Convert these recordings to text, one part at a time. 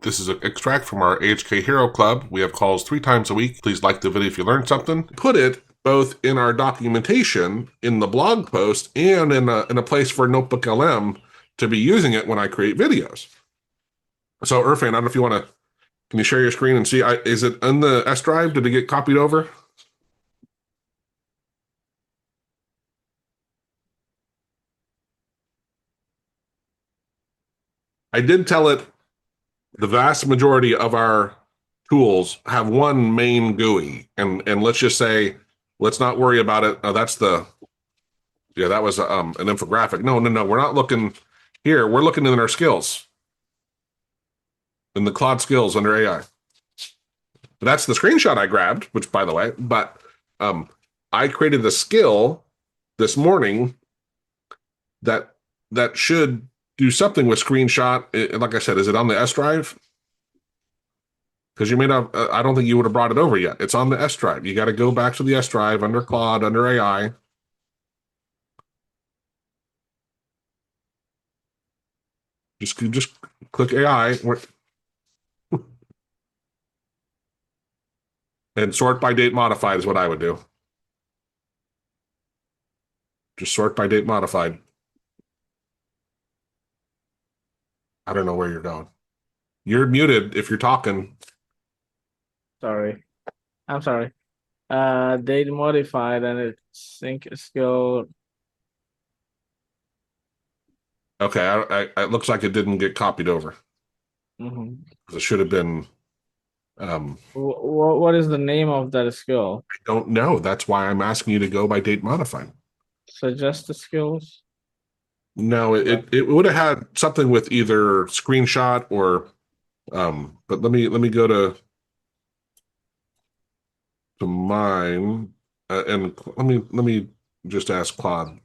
This is an extract from our AHK Hero Club. We have calls 3 times a week. Please like the video if you learned something. Put it both in our documentation, in the blog post, and in a place for Notebook LM to be using it when I create videos. So Irfan, I don't know if you want to, can you share your screen and see, is it in the S drive? Did it get copied over? I did tell it the vast majority of our tools have one main GUI, and let's just say, let's not worry about it. Oh, that's the, yeah, that was an infographic. No, we're not looking here. We're looking in our skills, in the Claude skills under AI. That's the screenshot I grabbed, which by the way, but I created the skill this morning that should do something with screenshot. Like I said, is it on the S drive? Because you may not, I don't think you would have brought it over yet. It's on the S drive. You got to go back to the S drive under Claude, under AI. Just click AI and sort by date modified is what I would do. Just sort by date modified. I don't know where you're going. You're muted if you're talking. Sorry. I'm sorry. Date modified and it's sync skill. Okay, it looks like it didn't get copied over. It should have been. What is the name of that skill? I don't know. That's why I'm asking you to go by date modified. Suggest the skills. No, it would have had something with either screenshot or, but let me go to mine and let me just ask Claude.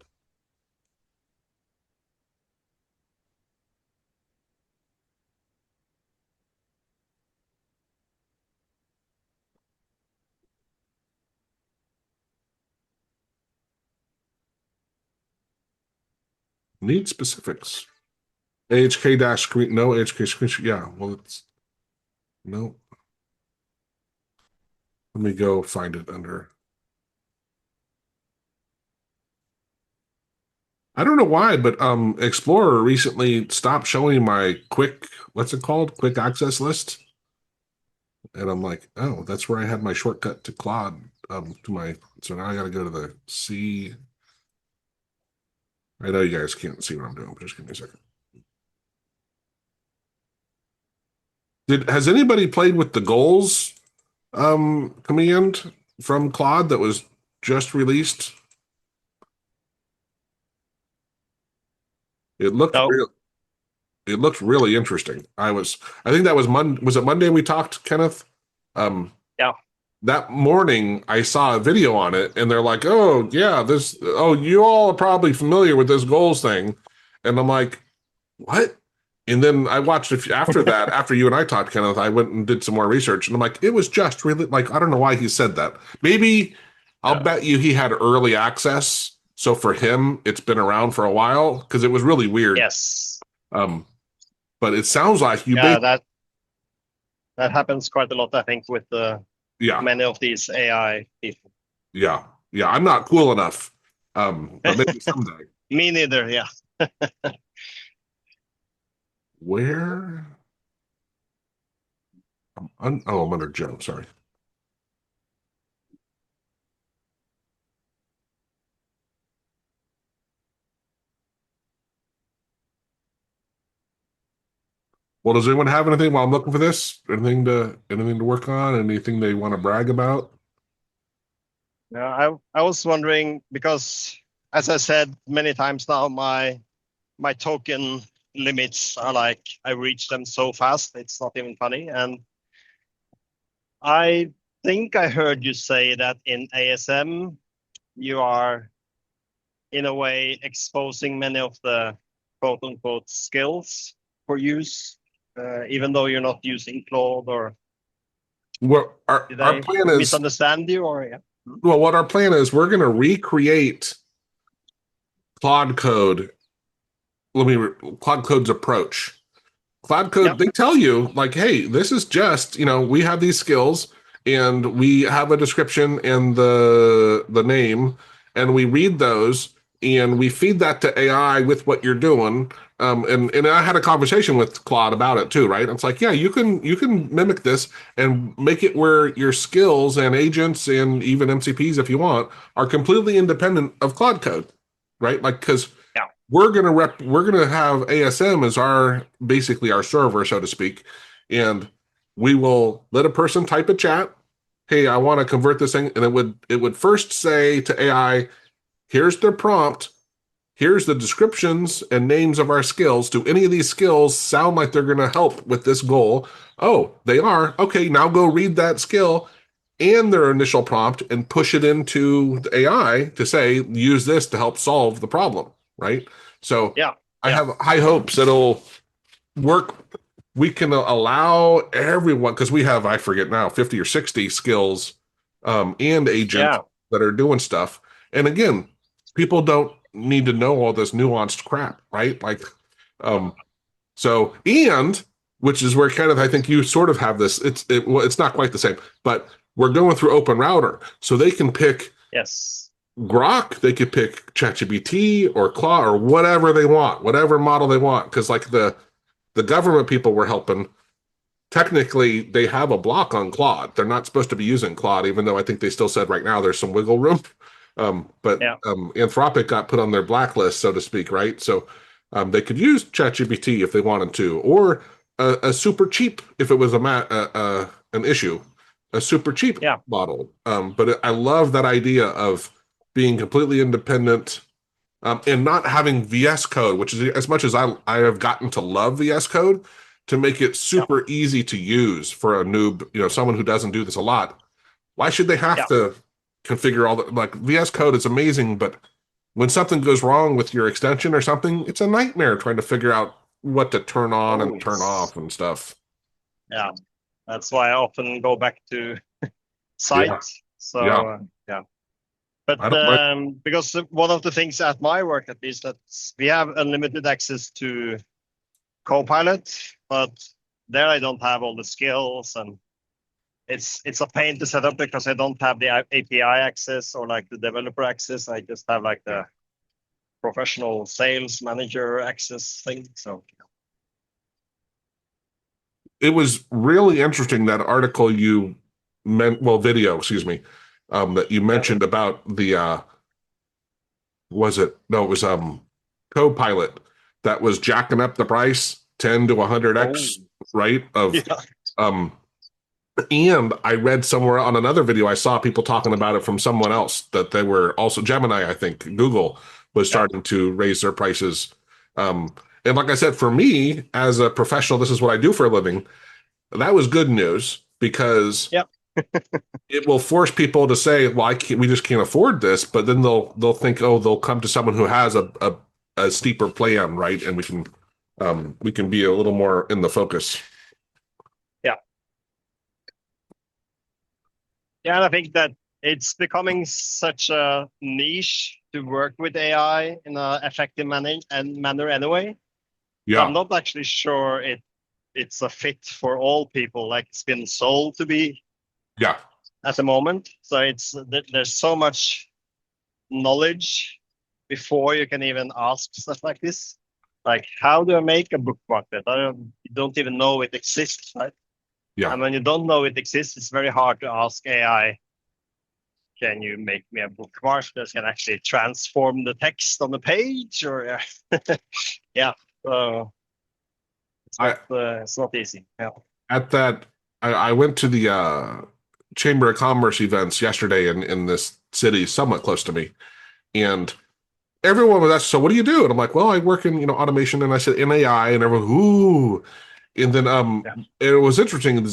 Need specifics. AHK dash screen, no AHK screenshot. Yeah, well, it's no. Let me go find it under. I don't know why, but Explorer recently stopped showing my quick, what's it called? Quick access list. And I'm like, oh, that's where I had my shortcut to Claude, to my, so now I got to go to the C. I know you guys can't see what I'm doing, but just give me a second. Has anybody played with the goals command from Claude that was just released? It looked real. It looked really interesting. I think that was Monday. Was it Monday we talked, Kenneth? Yeah. That morning I saw a video on it and they're like, oh yeah, you all are probably familiar with this goals thing. And I'm like, what? And then I watched it after that, after you and I talked, Kenneth, I went and did some more research and I'm like, it was just really like, I don't know why he said that. Maybe I'll bet you he had early access. So for him, it's been around for a while because it was really weird. Yes. But it sounds like you. Yeah, that happens quite a lot, I think, with many of these AI people. Yeah, I'm not cool enough. But maybe someday. Me neither. Yeah. Where? I'm under Joe. Sorry. Well, does anyone have anything while I'm looking for this? Anything to work on? Anything they want to brag about? Yeah, I was wondering because, as I said many times now, my token limits are like I reach them so fast it's not even funny. And I think I heard you say that in ASM you are, in a way, exposing many of the quote unquote skills for use. Even though you're not using Claude, or Our plan is misunderstand you, or yeah. Well, what our plan is, we're going to recreate Claude Code. Claude Code's approach, Cloud Code, Yep. they tell you like, hey, this is just, we have these skills and we have a description and the name, and we read those and we feed that to AI with what you're doing. And I had a conversation with Claude about it too, right? It's like, yeah, you can mimic this and make it where your skills and agents and even MCPs, if you want, are completely independent of Cloud Code, right? Like, because Yeah. we're gonna have ASM as our basically our server, so to speak, and we will let a person type a chat. Hey, I want to convert this thing, and it would first say to AI, here's the prompt, here's the descriptions and names of our skills. Do any of these skills sound like they're going to help with this goal? Oh, they are. Okay, now go read that skill and their initial prompt and push it into the AI to say, use this to help solve the problem, right? So Yeah. I Yeah. have high hopes it'll work. We can allow everyone, because we have, I forget now, 50 or 60 skills and agents Yeah. that are doing stuff. And again, people don't need to know all this nuanced crap, right? Like, so, and which is where kind of I think you sort of have this. Well, it's not quite the same, but we're going through Open Router, so they can pick Yes. Grok, they could pick ChatGPT or Claude or whatever they want, whatever model they want, because like the government people we're helping, technically they have a block on Claude. They're not supposed to be using Claude, even though I think they still said right now there's some wiggle room. But Yeah. Anthropic got put on their blacklist, so to speak, right? So they could use ChatGPT if they wanted to, or a super cheap if it was an issue, a super cheap Yeah. model. But I love that idea of being completely independent and not having VS Code, which is as much as I have gotten to love VS Code, to make it Yeah. super easy to use for a noob, someone who doesn't do this a lot. Why should they have Yeah. to configure all the like VS Code is amazing, but when something goes wrong with your extension or something, it's a nightmare trying to figure out what to turn on Oh, and turn off and stuff. yeah. That's why I often go back to Yeah, site. So yeah. yeah. But I don't like. because one of the things at my work, at least, that we have unlimited access to Copilot, but there I don't have all the skills, and it's a pain to set up because I don't have the API access or like the developer access. I just have like the professional sales manager access thing. So It was really interesting that article you meant, well, video, excuse me, that you yeah. mentioned about the was it no, it was Copilot that was jacking up the price 10 to 100x, right? Of Yeah. um and I read somewhere on another video, I saw people talking about it from someone else that they were also Gemini, I think Google was Yeah. starting to raise their prices. And like I said, for me as a professional, this is what I do for a living. That was good news because Yep. it will force people to say, "Well, we just can't afford this." But then they'll think, "Oh, they'll come to someone who has a steeper plan, right?" And we can be a little more in the focus. Yeah. Yeah, and I think that it's becoming such a niche to work with AI in an effective manner anyway. So I'm Yeah, not actually sure it's a fit for all people like it's been sold to be yeah, at the moment. So there's so much knowledge before you can even ask stuff like this. Like, how do I make a bookmark that you don't even know it exists, right? yeah. And when you don't know it exists, it's very hard to ask AI, can you make me a bookmark that can actually transform the text on the page? Or yeah, I it's not easy. Yeah. at that I went to the Chamber of Commerce events yesterday in this city somewhat close to me, and everyone was asked, "So what do you do?" And I'm like, "Well, I work in automation," and I said in AI, and everyone, "Ooh." And then Yeah. it was interesting.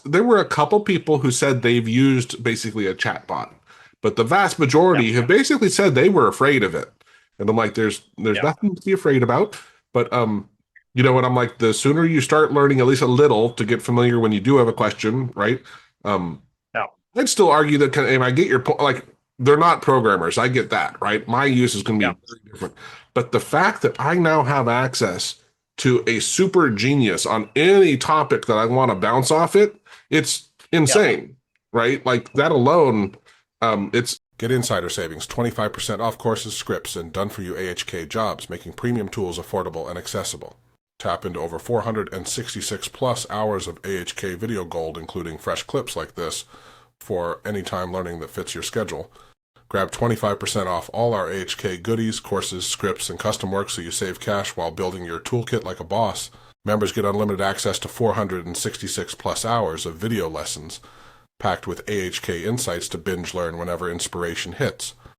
There were a couple people who said they've used basically a chatbot, but the vast majority Yeah. have basically said they were afraid of it. And I'm like, there's Yeah. nothing to be afraid about. But what I'm like, the sooner you start learning at least a little to get familiar when you do have a question, right? Um, Yeah. I'd still argue that and I get your point, like they're not programmers. I get that, right? My use is going to Yeah. be very different. But the fact that I now have access to a super genius on any topic that I want to bounce off it, it's insane, right? Like that alone, it's get insider savings, 25% off courses, scripts, and done for you AHK jobs, making premium tools affordable and accessible. Tap into over 466 plus hours of AHK video gold, including fresh clips like this, for anytime learning that fits your schedule. Grab 25% off all our AHK goodies, courses, scripts, and custom work so you save cash while building your toolkit like a boss. Members get unlimited access to 466 plus hours of video lessons, packed with AHK insights to binge learn whenever inspiration hits.